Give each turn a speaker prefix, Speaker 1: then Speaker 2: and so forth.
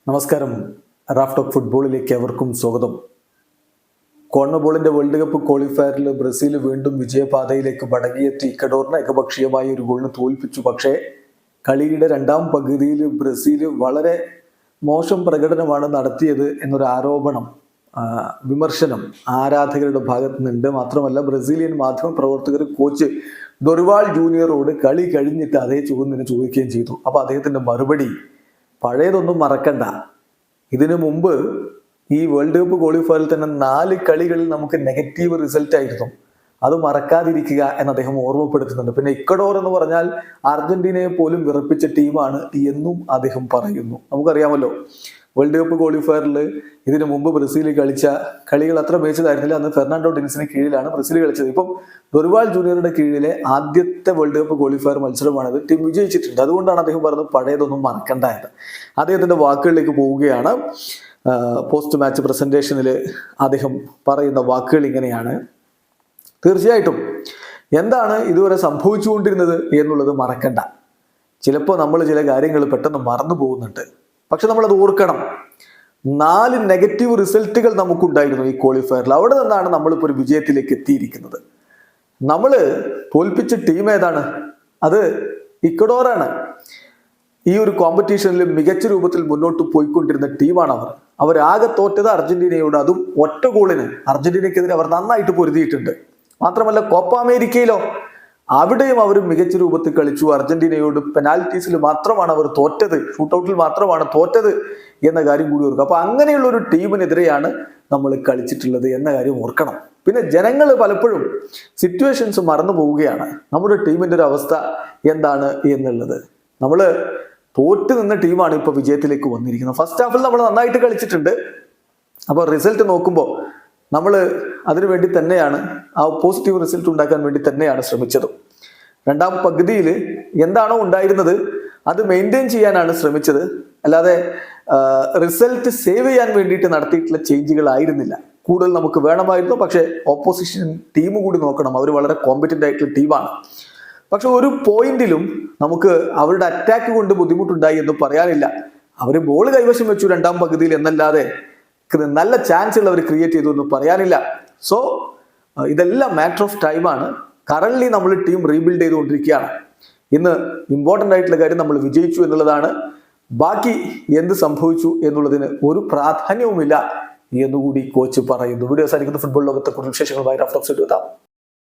Speaker 1: നമസ്കാരം. Raf talk ഫുട്ബോളിലേക്ക് അവർക്കും സ്വാഗതം. കോൺമബോളിന്റെ വേൾഡ് കപ്പ് ക്വാളിഫയറിൽ ബ്രസീൽ വീണ്ടും വിജയപാതയിലേക്ക് മടങ്ങിയെത്തി ഇക്വഡോറിനെ ഏകപക്ഷീയമായ ഒരു ഗോളിന് തോൽപ്പിച്ചു. പക്ഷേ കളിയുടെ രണ്ടാം പകുതിയിൽ ബ്രസീൽ വളരെ മോശം പ്രകടനമാണ് നടത്തിയത് എന്നൊരു ആരോപണം, വിമർശനം ആരാധകരുടെ ഭാഗത്ത് നിന്നുണ്ട്. മാത്രമല്ല ബ്രസീലിയൻ മാധ്യമ പ്രവർത്തകർ കോച്ച് ഡൊറിവാൾ ജൂനിയറോട് കളി കഴിഞ്ഞിട്ട് അതേ ചോദ്യം ചോദിക്കുകയും ചെയ്തു. അപ്പോൾ അദ്ദേഹത്തിന്റെ മറുപടി, പഴയതൊന്നും മറക്കണ്ട, ഇതിനു മുമ്പ് ഈ വേൾഡ് കപ്പ് ക്വാളിഫയറിൽ തന്നെ 4 കളികളിൽ നമുക്ക് നെഗറ്റീവ് റിസൾട്ട് ആയിരുന്നു, അത് മറക്കാതിരിക്കുക എന്ന് അദ്ദേഹം ഓർമ്മപ്പെടുത്തുന്നുണ്ട്. പിന്നെ ഇക്വഡോർ എന്ന് പറഞ്ഞാൽ അർജന്റീനയെ പോലും വിറപ്പിച്ച ടീമാണ് എന്നും അദ്ദേഹം പറയുന്നു. നമുക്കറിയാമല്ലോ, വേൾഡ് കപ്പ് ക്വാളിഫയറിൽ ഇതിനു മുമ്പ് ബ്രസീൽ കളിച്ച കളികൾ അത്ര മികച്ചതായിരുന്നില്ല. അന്ന് ഫെർണാണ്ടോ ഡിനിസിന് കീഴിലാണ് ബ്രസീൽ കളിച്ചത്. ഇപ്പം ഡൊറിവാൾ ജൂനിയറുടെ കീഴിലെ ആദ്യത്തെ വേൾഡ് കപ്പ് ക്വാളിഫയർ മത്സരമാണത്. ടീം വിജയിച്ചിട്ടുണ്ട്. അതുകൊണ്ടാണ് അദ്ദേഹം പറഞ്ഞത് പഴയതൊന്നും മറക്കണ്ട എന്ന്. അദ്ദേഹത്തിന്റെ വാക്കുകളിലേക്ക് പോവുകയാണ്. പോസ്റ്റ് മാച്ച് പ്രസന്റേഷനിൽ അദ്ദേഹം പറയുന്ന വാക്കുകൾ ഇങ്ങനെയാണ്: തീർച്ചയായിട്ടും എന്താണ് ഇതുവരെ സംഭവിച്ചുകൊണ്ടിരുന്നത് എന്നുള്ളത് മറക്കണ്ട. ചിലപ്പോൾ നമ്മൾ ചില കാര്യങ്ങൾ പെട്ടെന്ന് മറന്നു പോകുന്നുണ്ട്. പക്ഷെ നമ്മളത് ഓർക്കണം, 4 നെഗറ്റീവ് റിസൾട്ടുകൾ നമുക്കുണ്ടായിരുന്നു ഈ ക്വാളിഫയറിൽ. അവിടെ നിന്നാണ് നമ്മളിപ്പോൾ ഒരു വിജയത്തിലേക്ക് എത്തിയിരിക്കുന്നത്. നമ്മൾ തോൽപ്പിച്ച ടീം ഏതാണ്? അത് ഇക്വഡോറാണ്. ഈ ഒരു കോമ്പറ്റീഷനിൽ മികച്ച രൂപത്തിൽ മുന്നോട്ട് പോയിക്കൊണ്ടിരുന്ന ടീമാണ് അവർ. അവരാകെ തോറ്റത് അർജന്റീനയോട്, അതും ഒറ്റ ഗോളിന്. അർജന്റീനയ്ക്കെതിരെ അവർ നന്നായിട്ട് പൊരുതിയിട്ടുണ്ട്. മാത്രമല്ല കോപ്പ അമേരിക്കയിലോ അവിടെയും അവർ മികച്ച രൂപത്തിൽ കളിച്ചു. അർജന്റീനയോട് പെനാൽറ്റീസിൽ മാത്രമാണ് അവർ തോറ്റത്, ഷൂട്ടൗട്ടിൽ മാത്രമാണ് തോറ്റത് എന്ന കാര്യം കൂടി ഓർക്കുക. അപ്പൊ അങ്ങനെയുള്ള ഒരു ടീമിനെതിരെയാണ് നമ്മൾ കളിച്ചിട്ടുള്ളത് എന്ന കാര്യം ഓർക്കണം. പിന്നെ ജനങ്ങൾ പലപ്പോഴും സിറ്റുവേഷൻസ് മറന്നു പോവുകയാണ്, നമ്മുടെ ടീമിന്റെ ഒരു അവസ്ഥ എന്താണ് എന്നുള്ളത്. നമ്മൾ തോറ്റ് നിന്ന ടീമാണ് ഇപ്പൊ വിജയത്തിലേക്ക് വന്നിരിക്കുന്നത്. ഫസ്റ്റ് ഹാഫിൽ നമ്മൾ നന്നായിട്ട് കളിച്ചിട്ടുണ്ട്. അപ്പോൾ റിസൾട്ട് നോക്കുമ്പോൾ നമ്മൾ അതിനു വേണ്ടി തന്നെയാണ്, ആ പോസിറ്റീവ് റിസൾട്ട് ഉണ്ടാക്കാൻ വേണ്ടി തന്നെയാണ് ശ്രമിച്ചത്. രണ്ടാം പകുതിയിൽ എന്താണോ ഉണ്ടായിരുന്നത് അത് മെയിൻറ്റെയിൻ ചെയ്യാനാണ് ശ്രമിച്ചത്. അല്ലാതെ റിസൾട്ട് സേവ് ചെയ്യാൻ വേണ്ടിയിട്ട് നടത്തിയിട്ടുള്ള ചേഞ്ചുകളായിരുന്നില്ല. കൂടുതൽ നമുക്ക് വേണമായിരുന്നു. പക്ഷേ ഓപ്പോസിഷൻ ടീം കൂടി നോക്കണം, അവർ വളരെ കോമ്പറ്റന്റ് ആയിട്ടുള്ള ടീമാണ്. പക്ഷെ ഒരു പോയിന്റിലും നമുക്ക് അവരുടെ അറ്റാക്ക് കൊണ്ട് ബുദ്ധിമുട്ടുണ്ടായി എന്ന് പറയാനില്ല. അവർ ബോൾ കൈവശം വെച്ചു രണ്ടാം പകുതിയിൽ എന്നല്ലാതെ നല്ല ചാൻസുകൾ അവർ ക്രിയേറ്റ് ചെയ്തു എന്ന് പറയാനില്ല. സോ ഇതെല്ലാം മാറ്റർ ഓഫ് ടൈമാണ്. കറന്റ് നമ്മൾ ടീം റീബിൽഡ് ചെയ്തുകൊണ്ടിരിക്കുകയാണ്. ഇന്ന് ഇമ്പോർട്ടൻ്റ് ആയിട്ടുള്ള കാര്യം നമ്മൾ വിജയിച്ചു എന്നുള്ളതാണ്. ബാക്കി എന്ത് സംഭവിച്ചു എന്നുള്ളതിന് ഒരു പ്രാധാന്യവുമില്ല എന്നുകൂടി കോച്ച് പറയുന്നു. വീഡിയോ അവസാനിക്കുന്ന ഫുട്ബോൾ ലോകത്തെ കൂടുതൽ വിശേഷങ്ങളുമായി റാഫ് ടോക്സ് എത്താം.